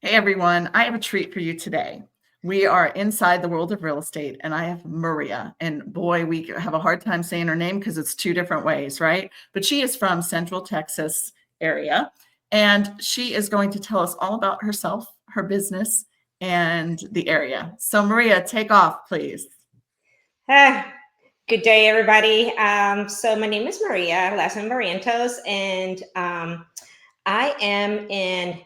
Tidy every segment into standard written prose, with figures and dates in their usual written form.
Hey everyone, I have a treat for you today. We are inside the world of real estate, and I have Maria. And boy, we have a hard time saying her name because it's two different ways, right? But she is from Central Texas area, and she is going to tell us all about herself, her business, and the area. So Maria, take off, please. Ah, Good day, everybody. So my name is Maria, last name Mbarrientos, and I am in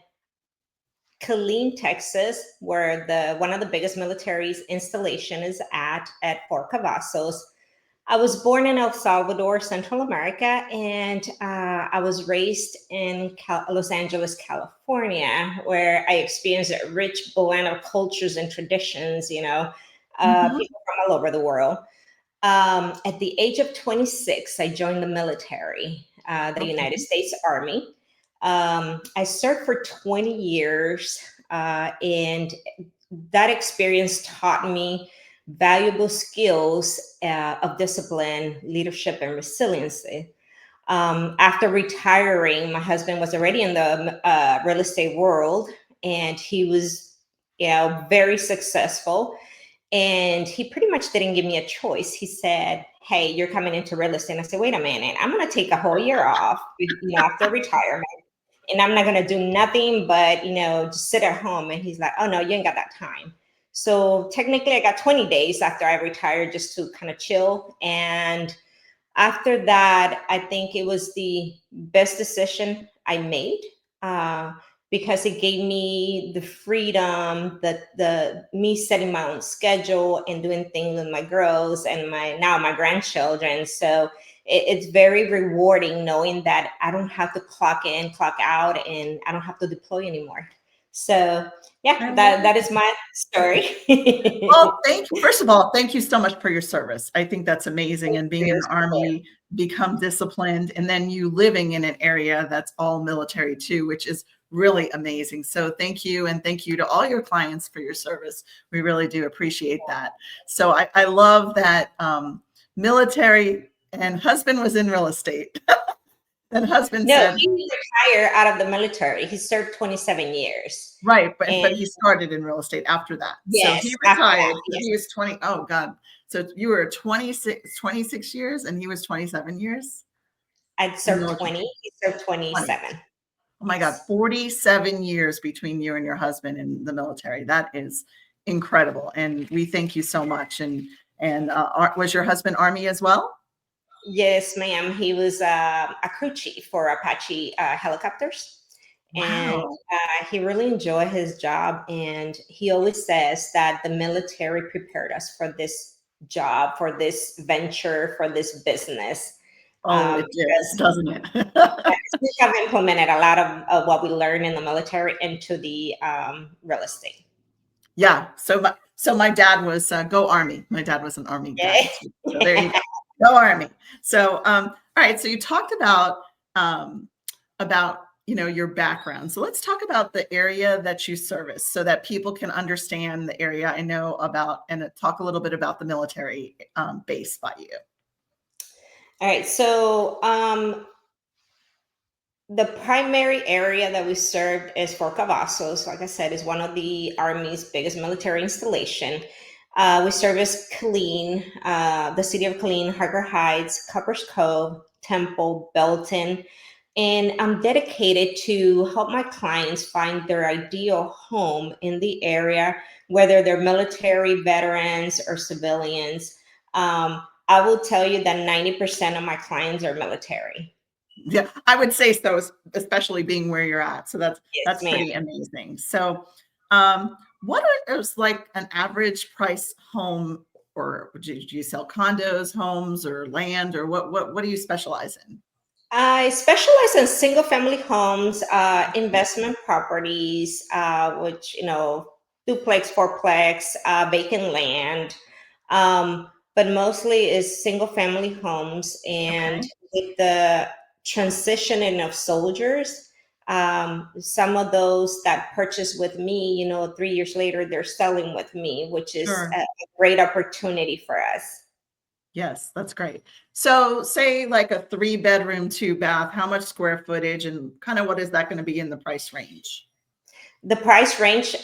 Killeen, Texas, where the one of the biggest military installation is at Fort Cavazos. I was born in El Salvador, Central America, and I was raised in Los Angeles, California, where I experienced a rich blend of cultures and traditions. Mhm. People from all over the world. At the age of 26, I joined the military, the United Okay. States Army. I served for 20 years, and that experience taught me valuable skills of discipline, leadership, and resiliency. After retiring, my husband was already in the real estate world, and he was, very successful. And he pretty much didn't give me a choice. He said, "Hey, you're coming into real estate." And I said, "Wait a minute, I'm going to take a whole year off, after retirement, and I'm not going to do nothing but, just sit at home." And he's like, "Oh no, you ain't got that time." So technically, I got 20 days after I retired just to kind of chill. And after that, I think it was the best decision I made, uh, because it gave me the freedom, the me setting my own schedule and doing things with my girls and my grandchildren. So it's very rewarding knowing that I don't have to clock in, clock out, and I don't have to deploy anymore. So yeah, I love that it. is my story. Well, thank you. First of all, thank you so much for your service. I think that's amazing. And being in the Support. Army, become disciplined, and then you living in an area that's all military too, which is really amazing. So thank you. And thank you to all your clients for your service. We really do appreciate that. So I love that military and husband was in real estate. And husband No, said, he retired out of the military. He served 27 years. right, And but he started in real estate after that. So he yes, after that, retired. So yes, he was 20. Oh God. So you were 26 years and he was 27 years I'd in the served military. 20. He served 20. 27. Oh my God, Yes. 47 years between you and your husband in the military. That is incredible. And we thank you so much. And was your husband Army as well? Yes, ma'am. He was a crew chief for Apache helicopters. And Wow. he really enjoyed his job. And he always says that the military prepared us for this job, for this venture, for this business. Oh, it did, Because doesn't it? we have implemented a lot of what we learned in the military into the real estate. Yeah. So my dad was go Army. My dad was an Army guy too. So there you Yeah. go. Go Army. So all right. So you talked about your background. So let's talk about the area that you service so that people can understand the area I know about and talk a little bit about the military base by you. All right. So the primary area that we served is Fort Cavazos. Like I said, is one of the Army's biggest military installation. We service Killeen, the city of Killeen, Harker Heights, Copperas Cove, Temple, Belton, and I'm dedicated to help my clients find their ideal home in the area, whether they're military, veterans, or civilians. I will tell you that 90% of my clients are military. Yeah, I would say so, especially being where you're at. So that's Yes, that's ma'am. pretty amazing. So, what is like an average price home, or do you sell condos, homes, or land, or what do you specialize in? I specialize in single family homes, investment properties, which, duplex, fourplex, vacant land. But mostly is single family homes. And Okay, with the transitioning of soldiers, some of those that purchase with me, 3 years later, they're selling with me, which is sure. a great opportunity for us. Yes, that's great. So, say like a 3 bedroom, 2 bath, how much square footage, and kind of what is that going to be in the price range? The price range,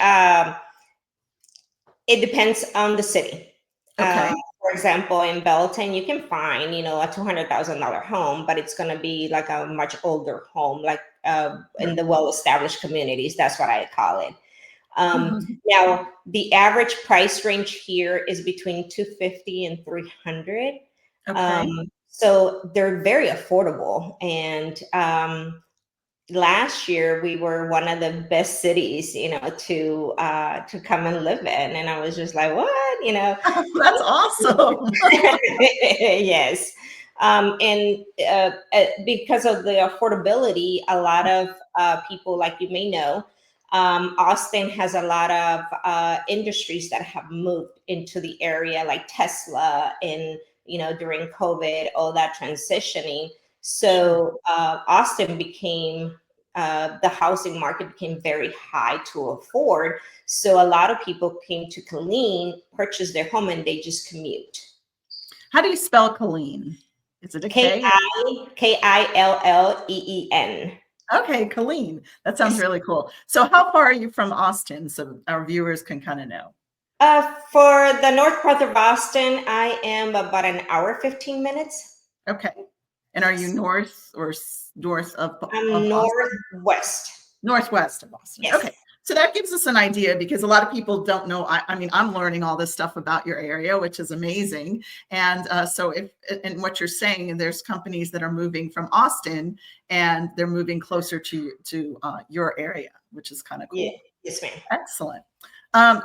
it depends on the city. Okay. For example, in Belton, you can find, a $200,000 home, but it's going to be like a much older home, like in the well-established communities. That's what I call it. Mhm. Now, the average price range here is between 250 and 300. Okay. So they're very affordable. And last year we were one of the best cities, to come and live in. And I was just like, what? That's awesome. Yes. And because of the affordability, a lot of people, like you may know, Austin has a lot of industries that have moved into the area, like Tesla, and during COVID, all that transitioning. Sure. So Austin became the housing market became very high to afford. So a lot of people came to Killeen, purchased their home, and they just commute. How do you spell Killeen? Is it a K K? I K I L L E E N. Okay, Killeen. That sounds Yes. really cool. So how far are you from Austin so our viewers can kind of know? For the north part of Boston, I am about an hour, 15 minutes. Okay. And are you north or north of I'm Austin? northwest. Northwest of Boston. Yes. Okay. So that gives us an idea because a lot of people don't know. I mean, I'm learning all this stuff about your area, which is amazing. And so if, and what you're saying, and there's companies that are moving from Austin and they're moving closer to your area, which is kind of Yeah. cool. Yes, ma'am. Excellent.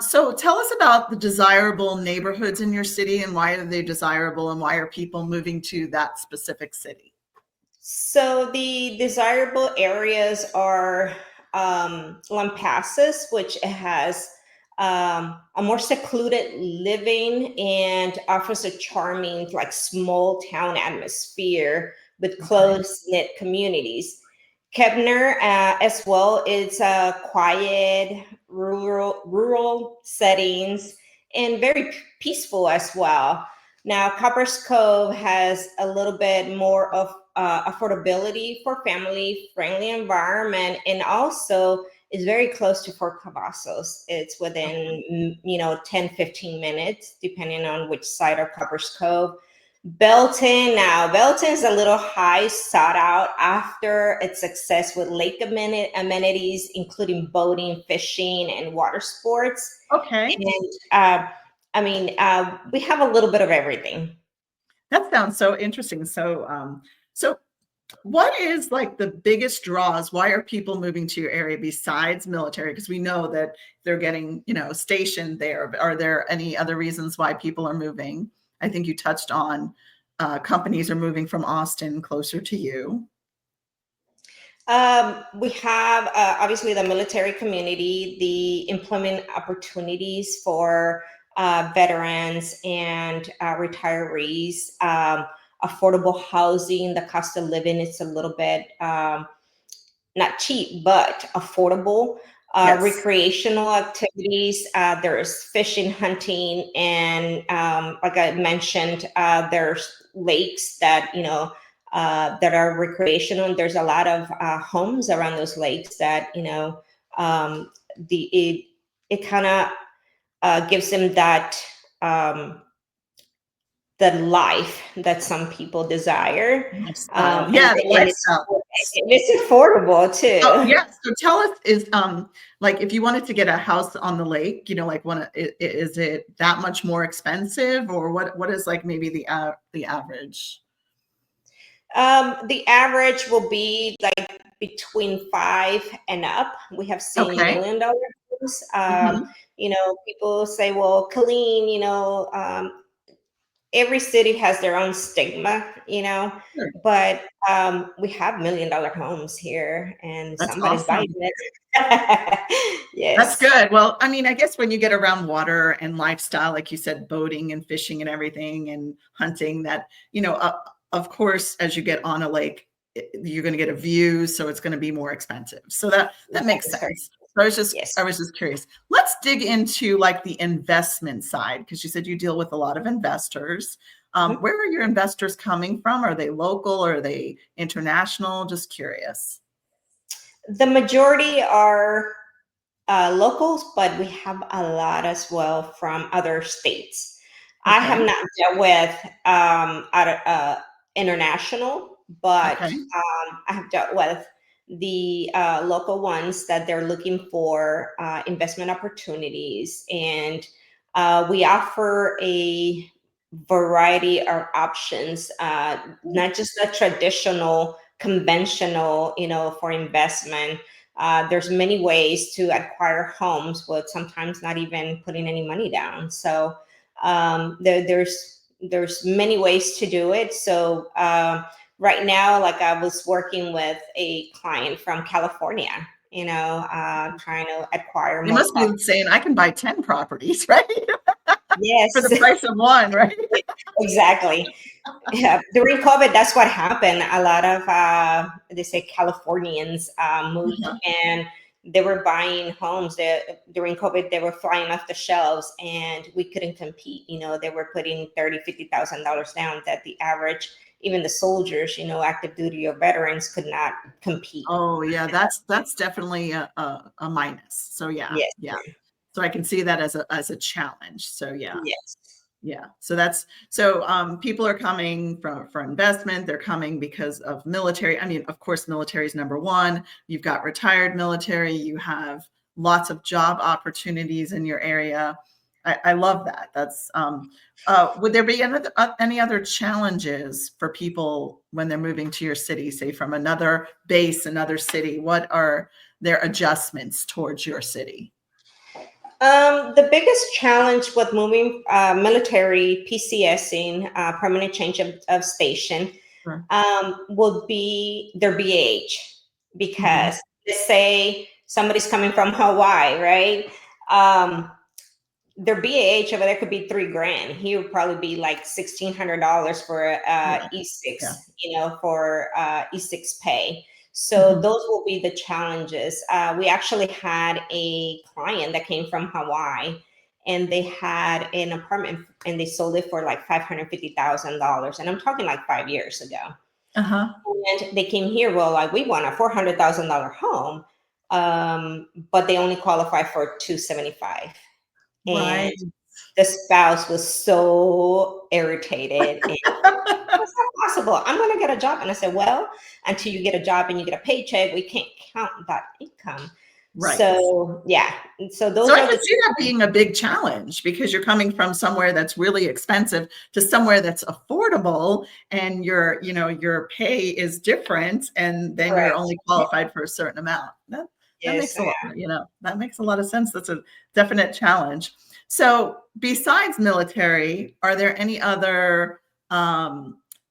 So tell us about the desirable neighborhoods in your city and why are they desirable and why are people moving to that specific city? So the desirable areas are Lampasas, which has a more secluded living and offers a charming, like small town atmosphere with Okay. close knit communities. Kebner, as well, is quiet, rural settings and very peaceful as well. Now, Copperas Cove has a little bit more of affordability for family friendly environment, and also is very close to Fort Cavazos. It's Okay. within 10-15 minutes depending on which side of Copperas Cove. Belton, now Belton is a little high sought out after its success with lake amenities including boating, fishing, and water sports. Okay. And we have a little bit of everything. That sounds so interesting. So what is like the biggest draws? Why are people moving to your area besides military? Because we know that they're getting, stationed there. Are there any other reasons why people are moving? I think you touched on companies are moving from Austin closer to you. We have obviously the military community, the employment opportunities for veterans and retirees, affordable housing. The cost of living is a little bit not cheap, but affordable. Yes. Recreational activities. There's fishing, hunting, and like I mentioned, there's lakes that that are recreational. And there's a lot of homes around those lakes that the it kind of gives them that the life that some people desire, Lifestyle. and, Yeah, the and lifestyle. it's affordable Oh, too. yeah. So tell us, is like if you wanted to get a house on the lake, like is it that much more expensive, or what is like maybe the average? The average will be like between 5 and up. We have seen Okay. $1 million homes. Mhm. People say, well, Killeen, every city has their own stigma, Sure. but we have $1 million homes here and That's somebody's buying awesome. it. That's Yes. good. Well, I mean, I guess when you get around water and lifestyle, like you said, boating and fishing and everything and hunting, that, of course, as you get on a lake, you're going to get a view, so it's going to be more expensive. So that That makes is correct. sense. So I was just Yes. I was just curious. Let's dig into like the investment side because you said you deal with a lot of investors. Mhm. Where are your investors coming from? Are they local? Are they international? Just curious. The majority are locals, but we have a lot as well from other states. I have Okay. not dealt with international, but Okay. I have dealt with the local ones that they're looking for investment opportunities. And we offer a variety of options, not just the traditional, conventional, for investment. There's many ways to acquire homes, but sometimes not even putting any money down. So there's many ways to do it. So right now, like I was working with a client from California, trying to acquire They more must be property. saying I can buy 10 properties, right? For Yes, the price of one, right? exactly. Yeah, during COVID, that's what happened. A lot of they say Californians moved, Uh-huh. and they were buying homes. During COVID, they were flying off the shelves, and we couldn't compete. They were putting $30,000, $50,000 down. That the average, even the soldiers, active duty or veterans, could not compete. Oh yeah, that's definitely a minus. So yeah, Yes, yeah. So I can see that as a challenge. So yeah. yes. Yeah. People are coming for investment. They're coming because of military. I mean, of course, military is number one. You've got retired military. You have lots of job opportunities in your area. I love that. Would there be any other challenges for people when they're moving to your city, say from another base, another city? What are their adjustments towards your city? The biggest challenge with moving military PCSing, permanent change of station, Sure. would be their BAH, Mhm. because let's say somebody's coming from Hawaii, right? Um, their BAH over there could be $3,000. He would probably be like $1,600 for Yeah. Yeah. E6, for E6 pay. So Mhm. those will be the challenges. We actually had a client that came from Hawaii, and they had an apartment and they sold it for like $550,000. And I'm talking like 5 years ago. Uh-huh. And they came here, well, like we want a $400,000 home, but they only qualify for 275. And Right. the spouse was so irritated. And how's that possible? I'm going to get a job. And I said, well, until you get a job and you get a paycheck, we can't count that income. Right. So, yeah. So So those I are can the see that being a big challenge because you're coming from somewhere that's really expensive to somewhere that's affordable, and your pay is different, and then you're correct. only qualified for a certain amount. That Yes. makes that makes a lot of sense. That's a definite challenge. So besides military, are there any other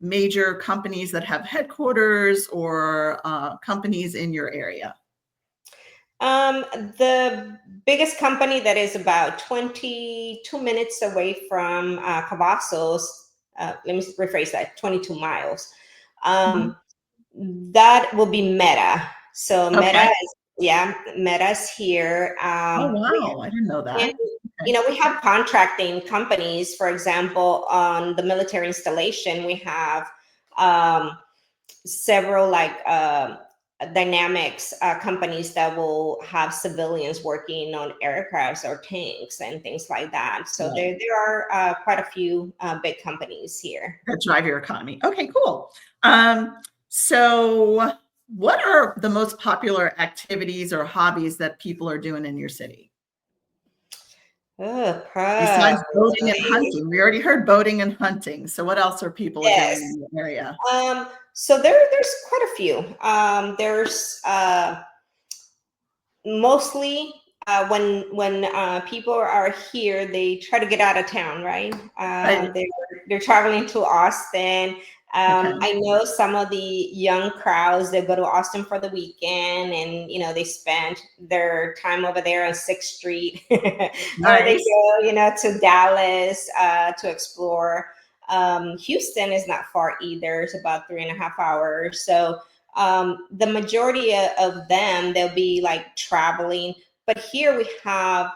major companies that have headquarters or companies in your area? The biggest company that is about 22 minutes away from Cavazos, let me rephrase that, 22 miles. Mhm. Um, that will be Meta. So Okay. Meta's here. Oh, wow. I didn't know And, that. Okay. we have contracting companies. For example, on the military installation, we have um, several like dynamics companies that will have civilians working on aircrafts or tanks and things like that. So Right. there are quite a few big companies here. That drive your economy. Okay, cool. So what are the most popular activities or hobbies that people are doing in your city? Oh, Besides boating and probably. hunting. We already heard boating and hunting. So what else are people doing Yes. in the area? So there's quite a few. There's mostly when people are here, they try to get out of town, right? Right. They're traveling to Austin. Okay. I know some of the young crowds, they go to Austin for the weekend, and they spend their time over there on Sixth Street, or they Nice. go, to Dallas to explore. Houston is not far either; it's about 3.5 hours. So the majority of them, they'll be like traveling. But here we have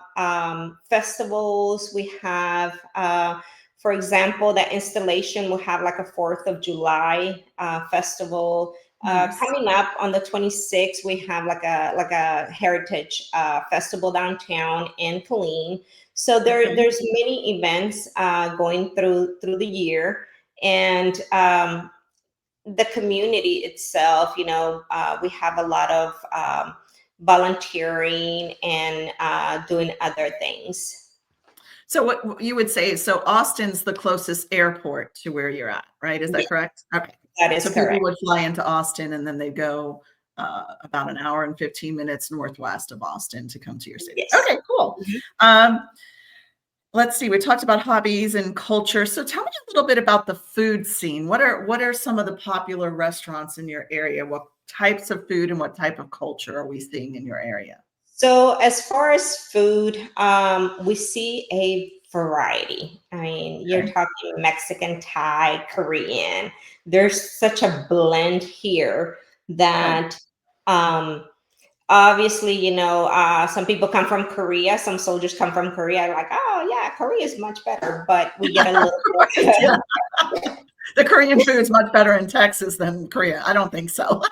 festivals. We have, for example, that installation will have like a 4th of July festival. Nice. Coming up on the 26th, we have like a heritage festival downtown in Killeen. So Okay. there's many events going through the year, and the community itself. We have a lot of volunteering and doing other things. So what you would say is, so Austin's the closest airport to where you're at, right? Is that correct? Okay. That is So people correct. would fly into Austin and then they go about an hour and 15 minutes northwest of Austin to come to your city. Yes. Okay, cool. Mhm. Let's see. We talked about hobbies and culture. So tell me a little bit about the food scene. What are some of the popular restaurants in your area? What types of food and what type of culture are we seeing in your area? So as far as food, we see a variety. I mean, you're Okay. talking Mexican, Thai, Korean. There's such a blend here Okay. that obviously, some people come from Korea, some soldiers come from Korea, like, oh yeah, Korea is much better, but we get a little bit. Yeah. The Korean food's much better in Texas than Korea. I don't think so.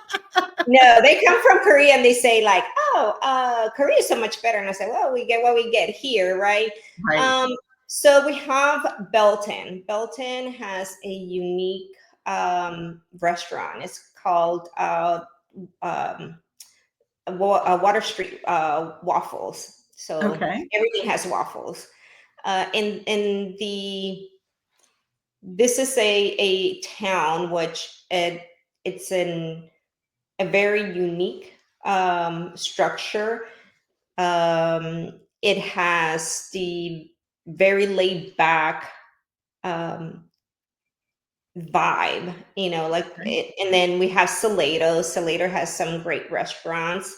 No, they come from Korea and they say like, oh, Korea is so much better. And I say, well, we get what we get here, right? Right. So we have Belton. Belton has a unique restaurant. It's called Water Street Waffles. So Okay. everything has waffles. This is a town which it's in a very unique structure. It has the very laid back um, vibe, Okay. and then we have Salado. Salado has some great restaurants.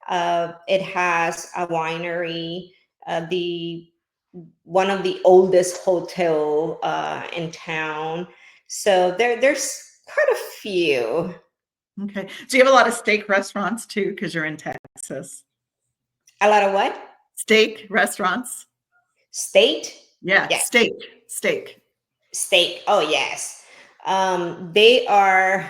It has a winery, the one of the oldest hotel in town. So there's quite a few. Okay. Do you have a lot of steak restaurants too? Because you're in Texas. A lot of what? Steak restaurants. State? Yeah, Yeah, steak. Steak. steak. Oh yes. They are.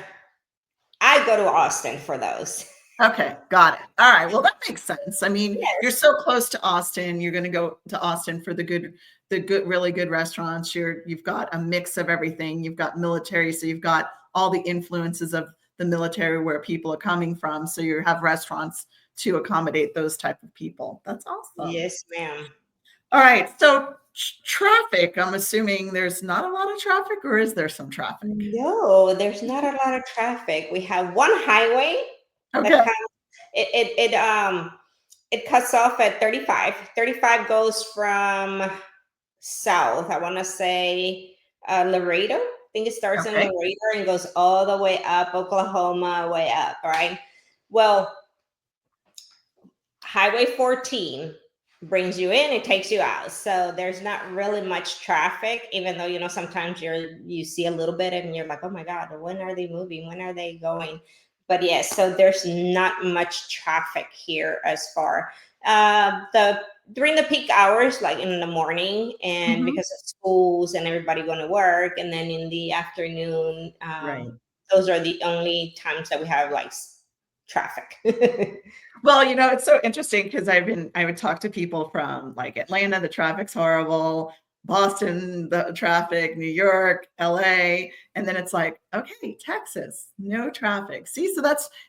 I go to Austin for those. Okay, got it. All right. Well, that makes sense. I mean, you're Yes, so close to Austin. You're going to go to Austin for really good restaurants. You've got a mix of everything. You've got military, so you've got all the influences of the military where people are coming from. So you have restaurants to accommodate those type of people. That's awesome. yes, ma'am. All right. So traffic. I'm assuming there's not a lot of traffic, or is there some traffic? No, there's not a lot of traffic. We have one highway that Okay. comes. It cuts off at 35. 35 goes from south. I want to say Laredo. I think it starts in Okay. Laredo and goes all the way up Oklahoma, way up. Right. Well, Highway 14 brings you in, it takes you out. So there's not really much traffic, even though, sometimes you see a little bit and you're like, oh my God, when are they moving? When are they going? But yes, so there's not much traffic here as far the during the peak hours, like in the morning, and Mhm. because of schools and everybody going to work, and then in the afternoon, Right. those are the only times that we have like traffic. Well, it's so interesting because I would talk to people from like Atlanta, the traffic's horrible, Boston, the traffic, New York, LA, and then it's like, okay, Texas, no traffic. See, so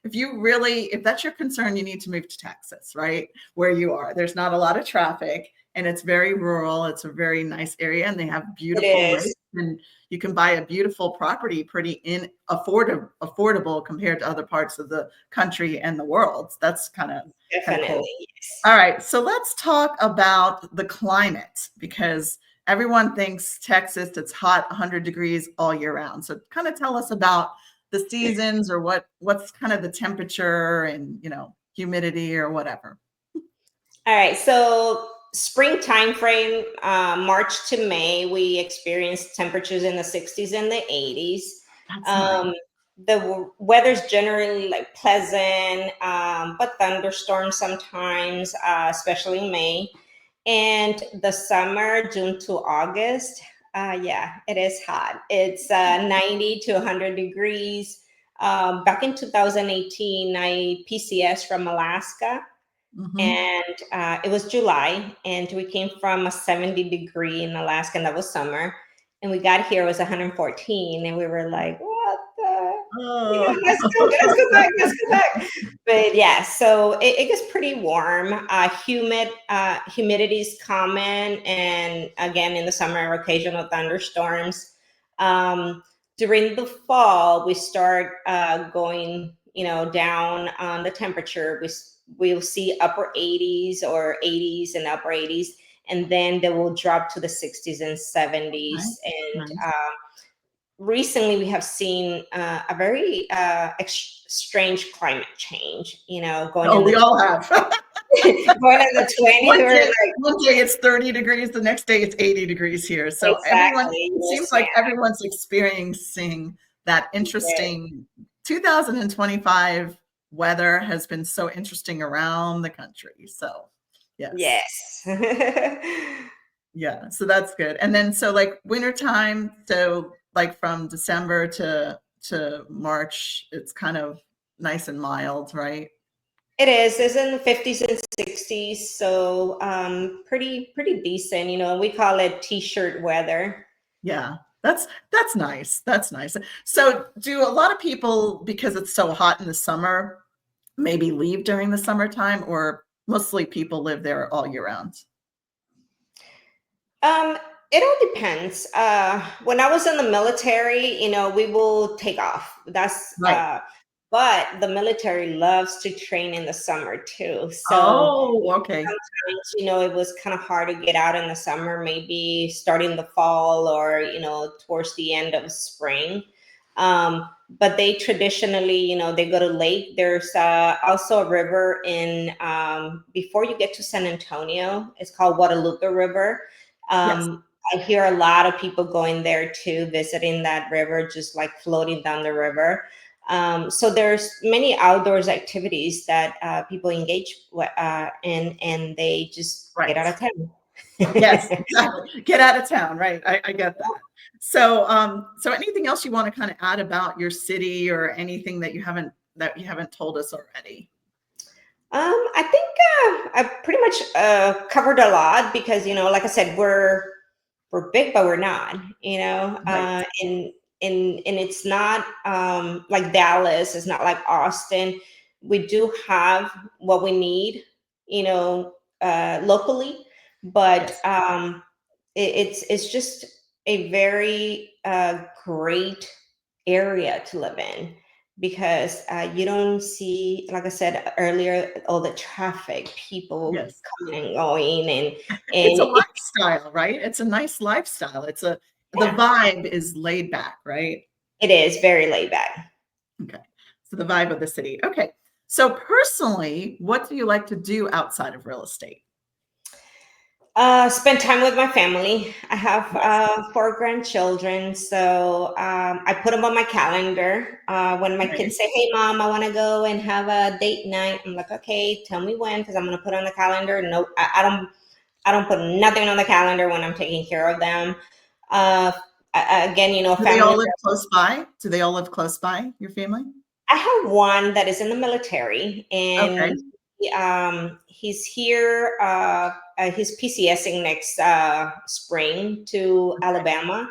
if that's your concern, you need to move to Texas, right? Where you are. There's not a lot of traffic and it's very rural. It's a very nice area and they have It beautiful is. lakes and you can buy a beautiful property pretty affordable compared to other parts of the country and the world. That's kind of Definitely, cool. yes. All right, so let's talk about the climate because everyone thinks Texas, it's hot 100 degrees all year round. So kind of tell us about the seasons or what's kind of the temperature and, humidity or whatever. All right, so spring time frame, March to May, we experience temperatures in the 60s and the 80s. That's nice. Um, weather's generally like pleasant, but thunderstorms sometimes, especially in May. And the summer, June to August, yeah, it is hot. It's 90 to 100 degrees. Back in 2018, I PCS from Alaska, and it was July, and we came from a 70-degree in Alaska, and that was summer. And we got here, it was 114, and we were like, what the? Oh. Let's go back, let's go back. But yeah, so it gets pretty warm. Humidity is common, and again, in the summer, occasional thunderstorms. During the fall, we start going, down on the temperature. We'll see upper 80s or 80s and upper 80s, and then they will drop to the 60s and 70s. And recently, we have seen a very strange climate change. Going. We all have. Going in the 20s. One day it's 30 degrees, the next day it's 80 degrees here. So exactly. It seems like everyone's experiencing that interesting 2025 weather has been so interesting around the country. So yes. Yeah, so that's good. And then so like wintertime, so like from December to March, it's kind of nice and mild, right? It is. It's in the 50s and 60s, so pretty decent. We call it t-shirt weather. Yeah, that's nice. That's nice. So do a lot of people, because it's so hot in the summer, maybe leave during the summertime, or mostly people live there all year round? It all depends. When I was in the military, we will take off. That's right. But the military loves to train in the summer too. So okay. Sometimes, it was kind of hard to get out in the summer, maybe starting the fall or, towards the end of spring. But they traditionally, they go to lake. There's also a river in, before you get to San Antonio, it's called Guadalupe River. Yes. I hear a lot of people going there too, visiting that river, just like floating down the river. So there's many outdoors activities that people engage in, and they just get out of town. Yes, exactly. Get out of town, right? I get that. So, so anything else you want to kind of add about your city, or anything that you haven't told us already? I think I pretty much covered a lot, because like I said, we're big, but we're not. Right. And it's not like Dallas. It's not like Austin. We do have what we need, locally, but it's just a very great area to live in, because you don't see, like I said earlier, all the traffic, people coming and going, and it's a lifestyle, right? It's a nice lifestyle. The vibe is laid back, right? It is very laid back. Okay. So the vibe of the city. Okay. So personally, what do you like to do outside of real estate? Spend time with my family. I have 4 grandchildren, so I put them on my calendar. When my kids say, "Hey, Mom, I want to go and have a date night," I'm like, "Okay, tell me when, because I'm going to put on the calendar." No, I don't put nothing on the calendar when I'm taking care of them. Again, do they all live close by? Do they all live close by, your family? I have one that is in the military, and he's here. He's PCSing next spring to Alabama.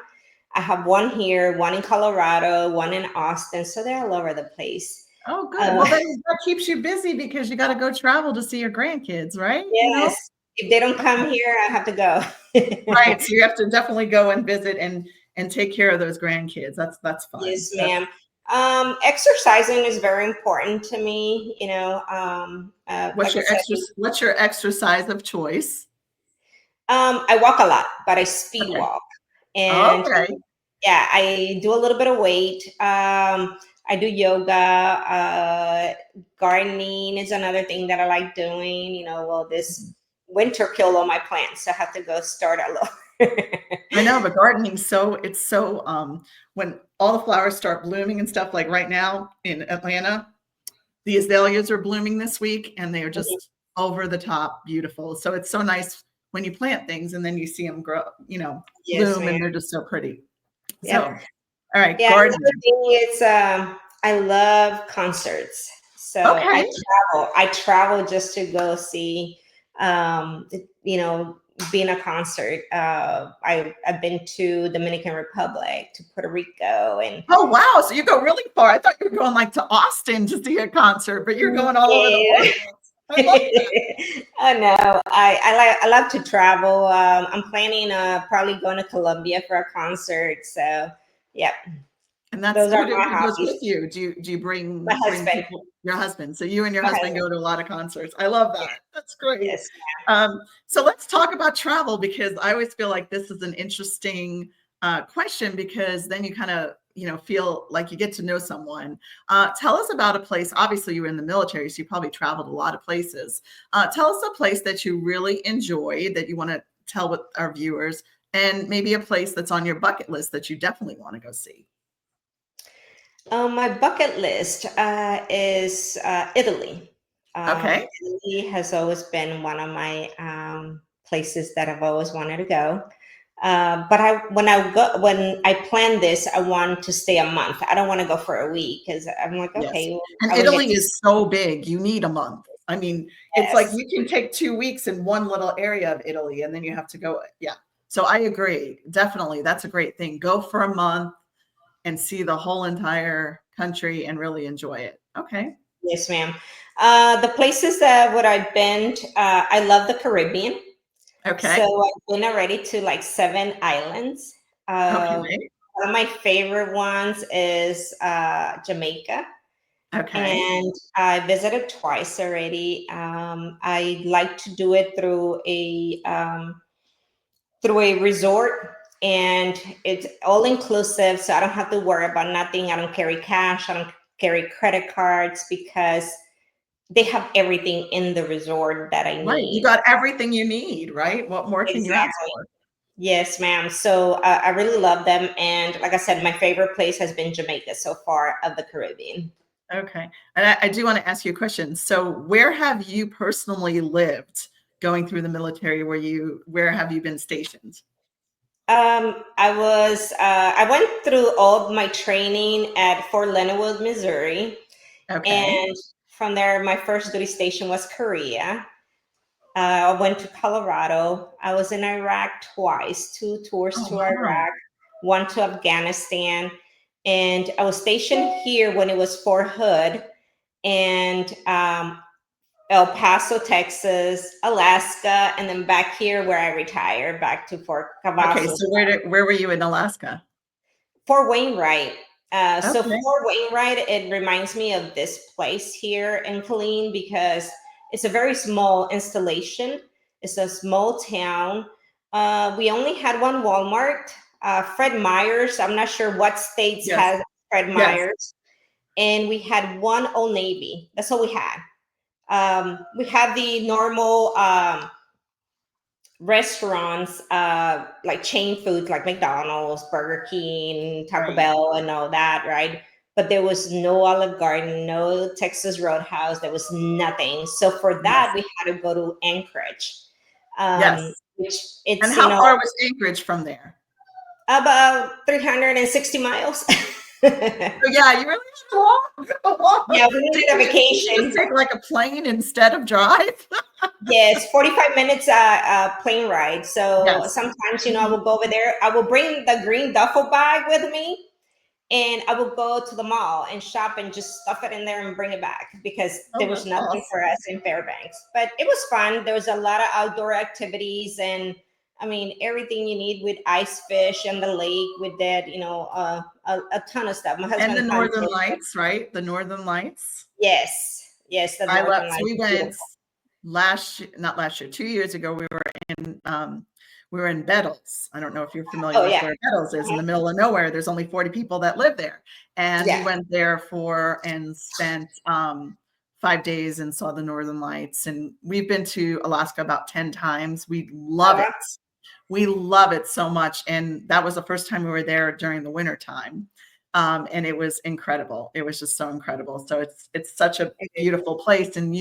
I have one here, one in Colorado, one in Austin. So they're all over the place. Oh, good. Well, then that keeps you busy, because you got to go travel to see your grandkids, right? Yes. If they don't come here, I have to go. Right. So you have to definitely go and visit and take care of those grandkids. That's fun. Yes, ma'am. Exercising is very important to me. What's your exercise of choice? I walk a lot, but I speed walk. And yeah, I do a little bit of weight. I do yoga. Gardening is another thing that I like doing. This winter killed all my plants, so I have to go start a little. I know, but gardening, it's so when all the flowers start blooming and stuff, like right now in Atlanta, the azaleas are blooming this week, and they are just over the top beautiful. So it's so nice when you plant things and then you see them grow, bloom, and they're just so pretty. Yeah. So, all right, yeah, gardening. It's I love concerts. So Okay. I travel just to go see, you know, be in a concert. I've been to Dominican Republic, to Puerto Rico, and Oh, wow. So you go really far. I thought you were going like to Austin to see a concert, but you're going all over the yeah. world. I love that. I know. I love to travel. I'm planning probably going to Colombia for a concert. So yeah, And that's those are my who goes with hobbies. you? Do you My bring husband. people? Your husband. So you and your My husband husband. go to a lot of concerts. I love Yeah. that. That's great. Yes. So let's talk about travel, because I always feel like this is an interesting question, because then you kind of feel like you get to know someone. Tell us about a place. Obviously, you were in the military, so you probably traveled a lot of places. Tell us a place that you really enjoyed that you want to tell with our viewers, and maybe a place that's on your bucket list that you definitely want to go see. My bucket list is Italy. Okay. Italy has always been one of my places that I've always wanted to go. But when I plan this, I want to stay a month. I don't want to go for a week, because I'm like, Yes. okay, well, And I would get Italy to is so big, you need a month. I mean, it's like yes. you can take 2 weeks in one little area of Italy, and then you have to go. Yeah. So I agree. Definitely. That's a great thing. Go for a month and see the whole entire country and really enjoy it. Okay. Yes, ma'am. The places that what I've been, I love the Caribbean. So Okay. I've been already to like 7 islands. Okay. One of my favorite ones is Jamaica, Okay. and I visited twice already. I like to do it through a resort, and it's all inclusive, so I don't have to worry about nothing. I don't carry cash. I don't carry credit cards, because they have everything in the resort that I Right. You need. got everything you need, right? What more can you ask Exactly. for? Yes, ma'am. So I really love them. And like I said, my favorite place has been Jamaica so far of the Caribbean. Okay. And I do want to ask you a question. So where have you personally lived going through the military? Where have you been stationed? I went through all of my training at Fort Leonard, Missouri. Okay. And from there, my first duty station was Korea. I went to Colorado. I was in Iraq twice, 2 tours Oh, to wow. Iraq, one to Afghanistan. And I was stationed here when it was Fort Hood, and El Paso, Texas, Alaska, and then back here where I retired, back to Fort Okay, Cavazos. so where were you in Alaska? Fort Wainwright. So Okay. Fort Wainwright, it reminds me of this place here in Killeen, because it's a very small installation. It's a small town. We only had one Walmart. Fred Meyer's. I'm not sure what states Yes. has Fred Yes. Meyer's. And we had one Old Navy. That's all we had. We had the normal restaurants, like chain foods like McDonald's, Burger King, Taco Right. Bell, and all that, right? But there was no Olive Garden, no Texas Roadhouse. There was nothing. So for that, Yes. we had to go to Anchorage, Yes. which And it's, how far was Anchorage from there? about 360 miles. So yeah, you really have to walk. Yeah, we Did needed a you just vacation. take like a plane instead of drive? Yes, 45 minutes plane ride. So Yes. sometimes, I Mhm. will go over there. I will bring the green duffel bag with me, and I will go to the mall and shop and just stuff it in there and bring it back, because there Oh, was that's nothing for awesome. us in Fairbanks. But it was fun. There was a lot of outdoor activities, and I mean, everything you need with ice fish and the lake with that, a ton of stuff. My And the husband Northern hunted. Lights, right? The Northern Lights. Yes, yes, the I love, Northern so Lights we is went beautiful. not last year, 2 years ago, we were in Bettles. I don't know if you're familiar Oh with yeah. where Bettles is, in Mhm. the middle of nowhere. There's only 40 people that live there. And we Yeah. went there and spent 5 days and saw the Northern Lights. And we've been to Alaska about 10 times. We love it. Uh-huh. We love it so much. And that was the first time we were there during the winter time. And it was incredible. It was just so incredible. So it's such a beautiful place. And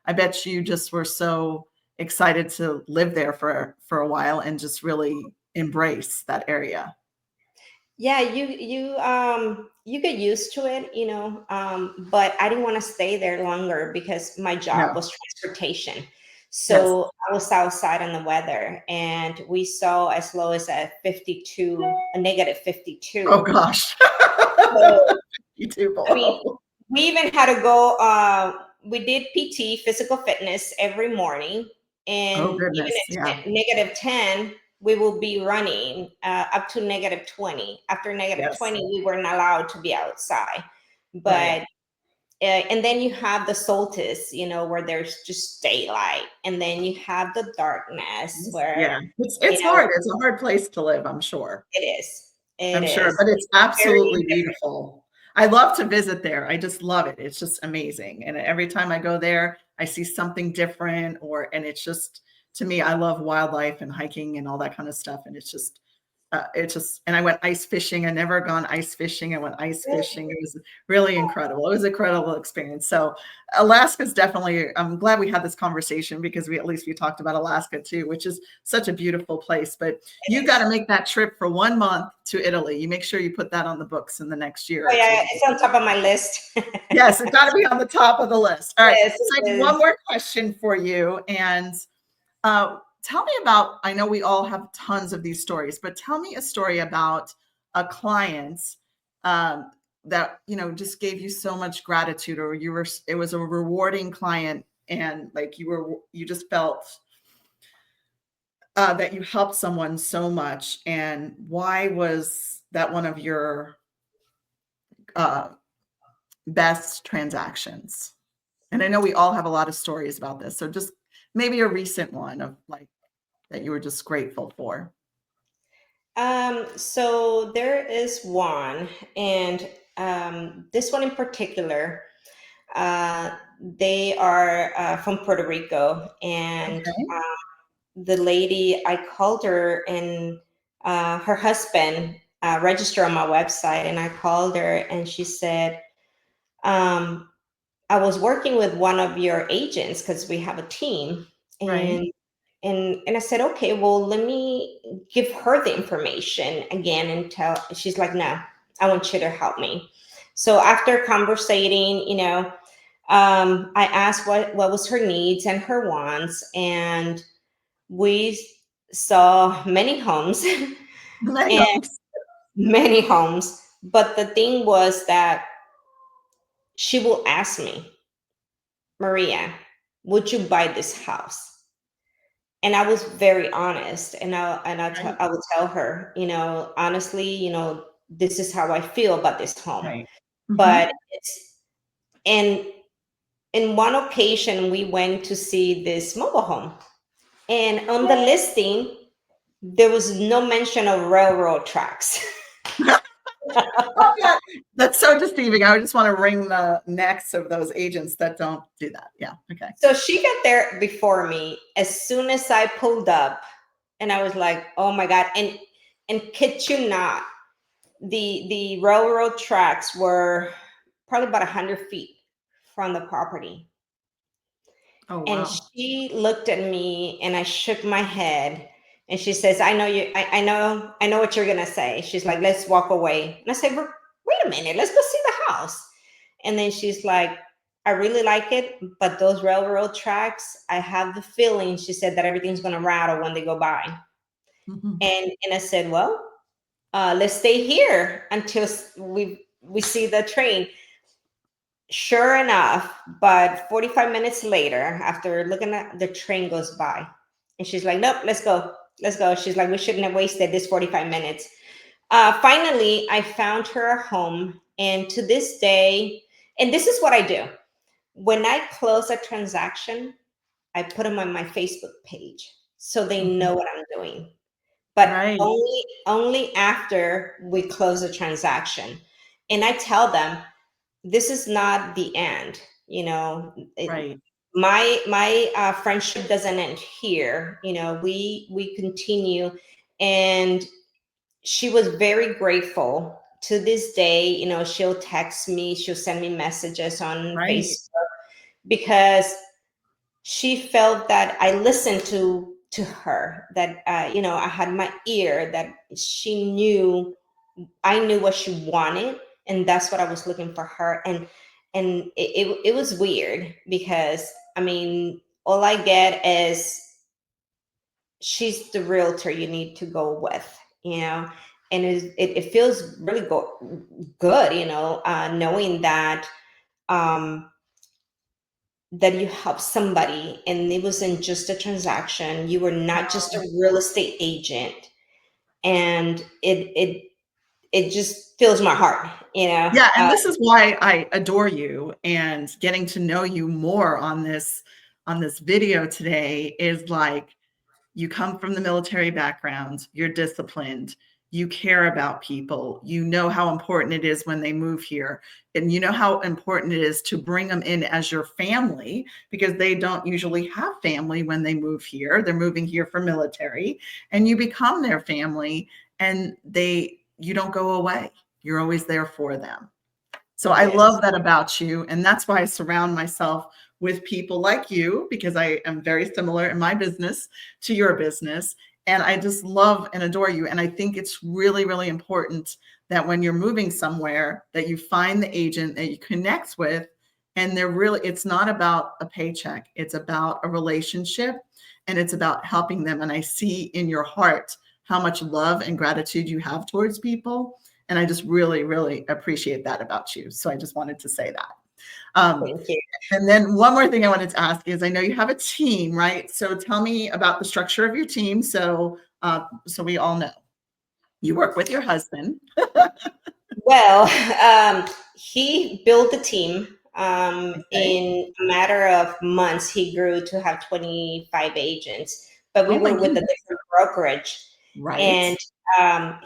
I bet you just were so excited to live there for a while and just really embrace that area. Yeah, you get used to it, but I didn't want to stay there longer because my job No. was transportation. Yes. So I was outside on the weather, and we saw as low as a 52, a negative Oh 52. gosh. So You too I mean, below. we even had to go, we did PT, physical fitness, every morning. Oh And even goodness. Yeah. at negative 10, we will be running up to negative 20. After negative Yes. 20, we weren't allowed to be outside. Right. But, and then you have the solstice, where there's just daylight. And then you have the darkness where, Yeah. It's you it's know, hard. It's a hard place to live, I'm sure. it is. It I'm sure, is. but it's It's very absolutely different. beautiful. I love to visit there. I just love it. It's just amazing. And every time I go there, I see something different and it's just to me, I love wildlife and hiking and all that kind of stuff. And and I went ice fishing. I never gone ice fishing. I went ice fishing. It was really incredible. It was an incredible experience. So Alaska's definitely, I'm glad we had this conversation because at least we talked about Alaska too, which is such a beautiful place. But It you got to is. make that trip for 1 month to Italy. You make sure you put that on the books in the next year Oh, or two. yeah, it's on top of my list. Yes, it's got to be on the top of the list. All right. Yes, So I it have is. one more question for you. And tell me about, I know we all have tons of these stories, but tell me a story about a client um, that, just gave you so much gratitude or it was a rewarding client and like you just felt that you helped someone so much. And why was that one of your uh, best transactions? And I know we all have a lot of stories about this. So just maybe a recent one of like that you were just grateful for. So there is one, and this one in particular, they are from Puerto Rico, and Okay. the lady, I called her, and her husband registered on my website, and I called her, and she said, um, I was working with one of your agents because we have a team, Right. and I said, okay, well, let me give her the information again and tell. She's like, no, I want you to help me. So after conversating, I asked what was her needs and her wants, and we saw many homes Many and homes. many homes. But the thing was that she will ask me, Maria, would you buy this house? And I was very honest, and Right. I would tell her, honestly, this is how I feel about this home. Right. But Mhm. it's and in one occasion we went to see this mobile home, and on the listing there was no mention of railroad tracks. Oh, yeah. That's so deceiving. I just want to wring the necks of those agents that don't do that. Yeah. Okay. So she got there before me as soon as I pulled up, and I was like, oh my God. And kid you not, the railroad tracks were probably about 100 feet from the property. Oh, And wow. she looked at me, and I shook my head, and she says, I know you, I know what you're gonna say. She's like, let's walk away. And I said, wait a minute, let's go see the house. And then she's like, I really like it, but those railroad tracks, I have the feeling, she said, that everything's gonna rattle when they go by. Mhm. And I said, well, let's stay here until we see the train. Sure enough, but 45 minutes later, after looking at the train goes by, and she's like, nope, let's go. Let's go. She's like, we shouldn't have wasted this 45 minutes. Finally, I found her a home. And to this day, and this is what I do. When I close a transaction, I put them on my Facebook page so they Mhm. know what I'm doing. But Right. only after we close the transaction. And I tell them, this is not the end. Right. My friendship doesn't end here. We continue. And she was very grateful. To this day, she'll text me, she'll send me messages on Right. Facebook, because she felt that I listened to her, that I had my ear, that she knew I knew what she wanted, and that's what I was looking for her. And it was weird because I mean, all I get is she's the realtor you need to go with, you know, and it feels really good, you know, knowing that um, that you help somebody and it wasn't just a transaction. You were not just a real estate agent, and it just fills my heart, you know. Yeah, and this is why I adore you, and getting to know you more on this video today is like, you come from the military background, you're disciplined, you care about people, you know how important it is when they move here, and you know how important it is to bring them in as your family, because they don't usually have family when they move here. They're moving here for military, and you become their family, and you don't go away. You're always there for them. So I Yes. love that about you. And that's why I surround myself with people like you, because I am very similar in my business to your business. And I just love and adore you. And I think it's really, really important that when you're moving somewhere, that you find the agent that you connect with. And it's not about a paycheck. It's about a relationship, and it's about helping them. And I see in your heart how much love and gratitude you have towards people. And I just really, really appreciate that about you. So I just wanted to say that. Thank you. And then one more thing I wanted to ask is, I know you have a team, right? So tell me about the structure of your team. So we all know. You work with your husband. Well, he built the team. Okay. In a matter of months, he grew to have 25 agents, but we Oh my were with a goodness. different brokerage. Right. And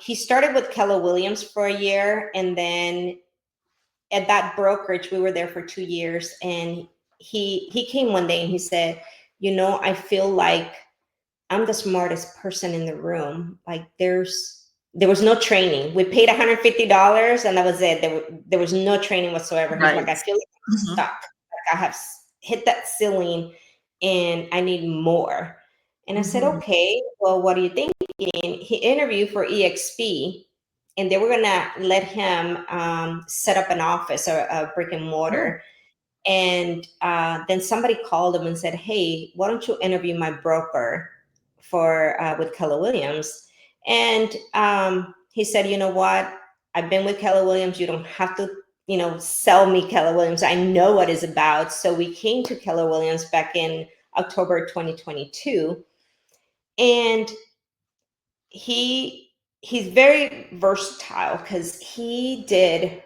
he started with Keller Williams for a year. And then at that brokerage, we were there for 2 years. And he came one day and he said, you know, I feel like I'm the smartest person in the room. Like there was no training. We paid $150 and that was it. There was no training whatsoever. He's like, Right. I feel like I'm Mhm. stuck. Like I have hit that ceiling and I need more. And I said, Mhm. okay, well, what do you think? And he interviewed for EXP, and they were gonna let him set up an office or a brick and Oh, mortar. And then somebody called him and said, "Hey, why don't you interview my broker for with Keller Williams?" And he said, "You know what? I've been with Keller Williams. You don't have to, you know, sell me Keller Williams. I know what it's about." So we came to Keller Williams back in October 2022, and he's very versatile because he did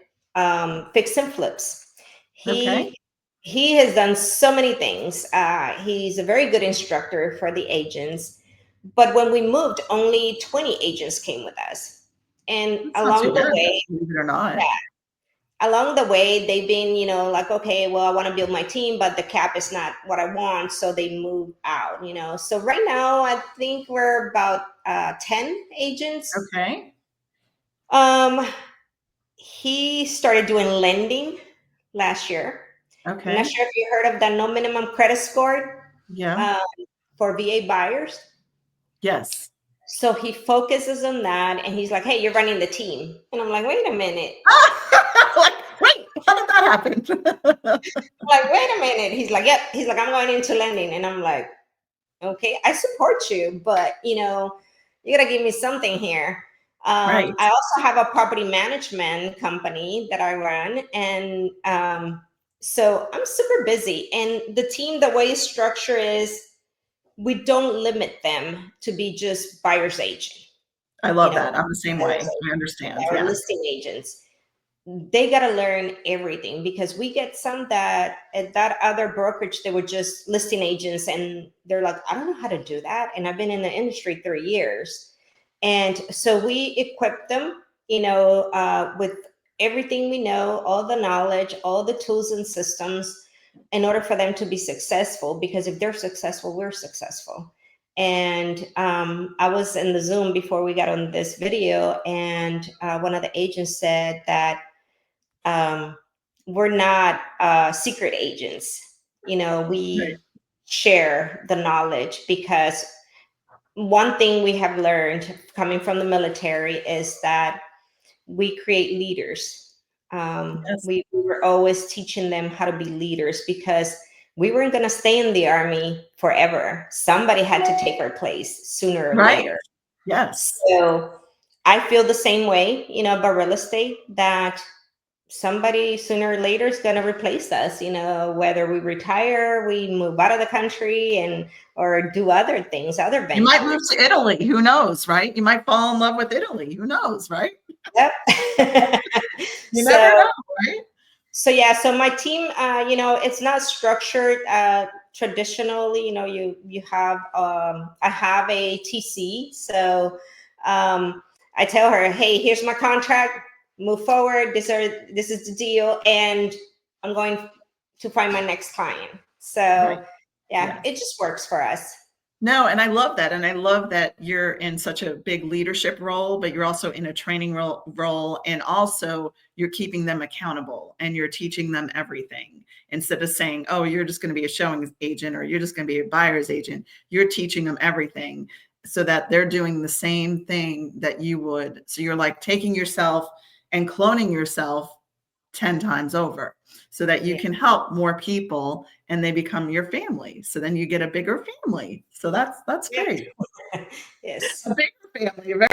fix and flips. okay. He has done so many things. He's a very good instructor for the agents. But when we moved, only 20 agents came with us. And That's not too bad, believe it or not. along the way, they've been, you know, like, okay, well, I want to build my team, but the cap is not what I want. So they move out, you know. So right now, I think we're about 10 agents. Okay. Um, he started doing lending last year. I'm not Okay. sure if you heard of the no minimum credit score Yeah. uh, for VA buyers. Yes. So he focuses on that, and he's like, "Hey, you're running the team," and I'm like, "Wait a minute." Like, wait, how did that happen? I'm like, "Wait a minute." He's like, "Yep." He's like, "I'm going into lending," and I'm like, "Okay, I support you, but you know, you gotta give me something here." Right. I also have a property management company that I run, and so I'm super busy. And the team, the way it's structured is, we don't limit them to be just buyer's agent, I you love know, that. I'm the same sellers way. I understand. or Yeah. listing agents. They got to learn everything because we get some that at that other brokerage, they were just listing agents and they're like, I don't know how to do that. And I've been in the industry 3 years. And so we equip them, you know, with everything we know, all the knowledge, all the tools and systems in order for them to be successful. Because if they're successful, we're successful. And I was in the Zoom before we got on this video, and one of the agents said that um, we're not secret agents. You know, Right. we share the knowledge because one thing we have learned coming from the military is that we create leaders. Yes. We were always teaching them how to be leaders because we weren't going to stay in the Army forever. Somebody had to take our place sooner or Right. later. Yes. So I feel the same way, about real estate, that somebody sooner or later is going to replace us, whether we retire, we move out of the country or do other things, other You might move ventures. to Italy. Who knows, right? You might fall in love with Italy. Who knows, right? Yep. You never so know, right? so my team, it's not structured traditionally. You have I have a TC, so I tell her, hey, here's my contract, move forward. This is the deal, and I'm going to find my next client. Right. So yeah, Yes. it just works for us. No, and I love that. And I love that you're in such a big leadership role, but you're also in a training role, and also you're keeping them accountable and you're teaching them everything instead of saying, oh, you're just going to be a showing agent or you're just going to be a buyer's agent. You're teaching them everything so that they're doing the same thing that you would. So you're like taking yourself and cloning yourself 10 times over so that you Yeah. can help more people and they become your family. So then you get a bigger family. So that's great. Yes. A bigger family, a very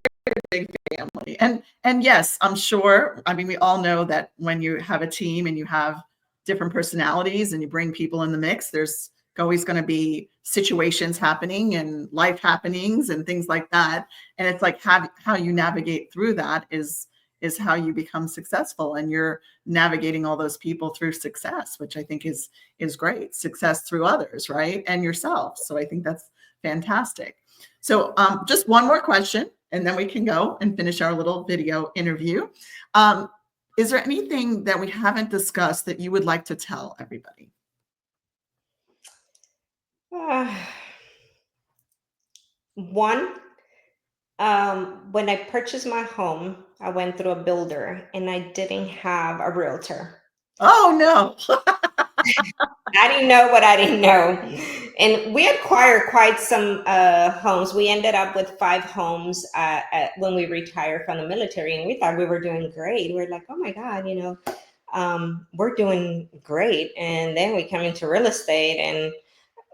big family. And yes, I'm sure, I mean, we all know that when you have a team and you have different personalities and you bring people in the mix, there's always going to be situations happening and life happenings and things like that. And it's like how you navigate through that is how you become successful, and you're navigating all those people through success, which I think is great. Success through others, right? And yourself. So I think that's fantastic. So just one more question, and then we can go and finish our little video interview. Is there anything that we haven't discussed that you would like to tell everybody? One, when I purchased my home, I went through a builder and I didn't have a realtor. Oh, no. I didn't know what I didn't know. And we acquired quite some homes. We ended up with 5 homes when we retired from the military, and we thought we were doing great. We're like, oh my God, we're doing great. And then we come into real estate and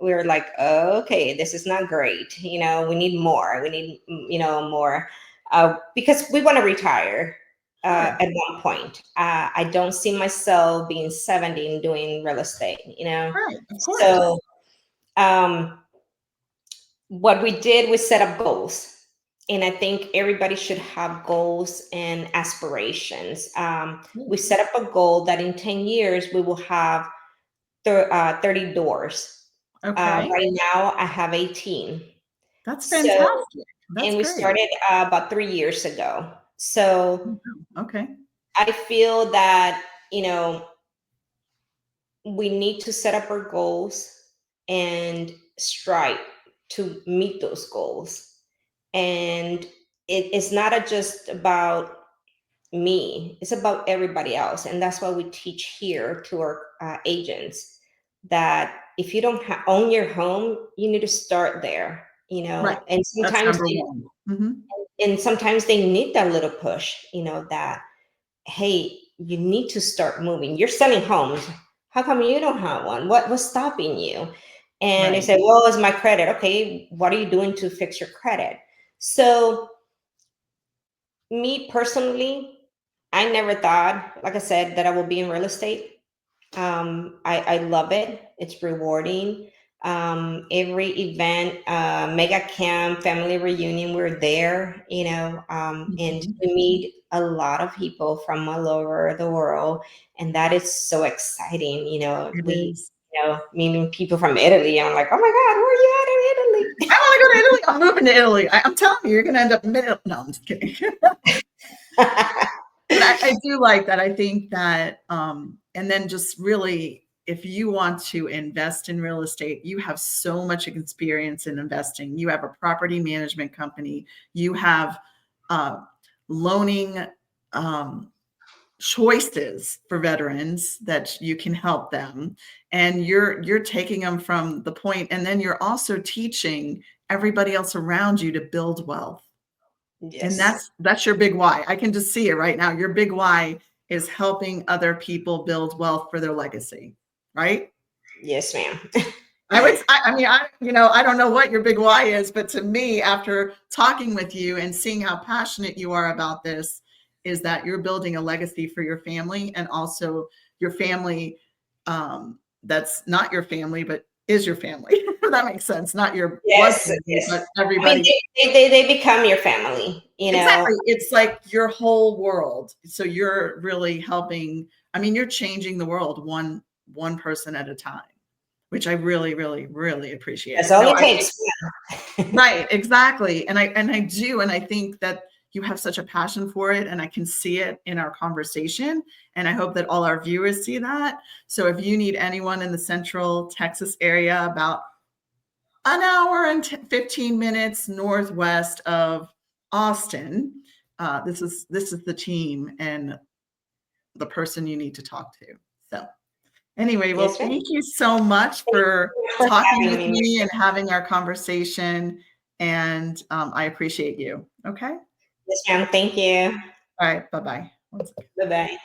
we were like, oh, okay, this is not great. We need more. We need, more because we want to retire. Sure. At one point, I don't see myself being 70 and doing real estate, Right. Of course. So, what we did was set up goals. And I think everybody should have goals and aspirations. We set up a goal that in 10 years, we will have 30 doors. Okay. Right now, I have 18. That's So, fantastic. That's and we great. started about 3 years ago. So Okay. I feel that, we need to set up our goals and strive to meet those goals. And it's not just about me, it's about everybody else. And that's why we teach here to our agents that if you don't own your home, you need to start there, Right. and That's sometimes number one. Mhm. they need that little push, that, hey, you need to start moving. You're selling homes. How come you don't have one? What was stopping you? And they Right. say, well, it's my credit. Okay, what are you doing to fix your credit? So, me personally, I never thought, like I said, that I will be in real estate. I love it. It's rewarding. Every event, mega camp, family reunion, we're there, and Mhm. we meet a lot of people from all over the world. And that is so exciting. It is. Meeting people from Italy. I'm like, oh my God, where are you at in I want to go to Italy. I'm moving to Italy. I'm telling you, you're going to end up middle. No, I'm just kidding. Italy? But I do like that. I think that, and then just really, if you want to invest in real estate, you have so much experience in investing. You have a property management company. You have uh, loaning choices for veterans that you can help them, and you're taking them from the point, and then you're also teaching everybody else around you to build wealth. And Yes. that's your big why. I can just see it right now. Your big why is helping other people build wealth for their legacy, right? Yes, ma'am. I mean, I don't know what your big why is, but to me, after talking with you and seeing how passionate you are about this, is that you're building a legacy for your family, and also your family, that's not your family, but is your family. If that makes sense. Not your blood Yes, family, yes. but I mean, everybody. they become your family, you know. Exactly. It's like your whole world. So you're really helping. I mean, you're changing the world one person at a time, which I really, really, really That's appreciate. all No, it I think takes. right, exactly. And I do, and I think that you have such a passion for it, and I can see it in our conversation. And I hope that all our viewers see that. So if you need anyone in the Central Texas area, about an hour and 15 minutes northwest of Austin, this is the team and the person you need to talk to. So anyway, well, Yes, ma'am. thank you so much Thank for you for talking having with me. me and having our conversation. And I appreciate you. Okay. Yes, ma'am. Thank you. All right. Bye bye. Bye bye.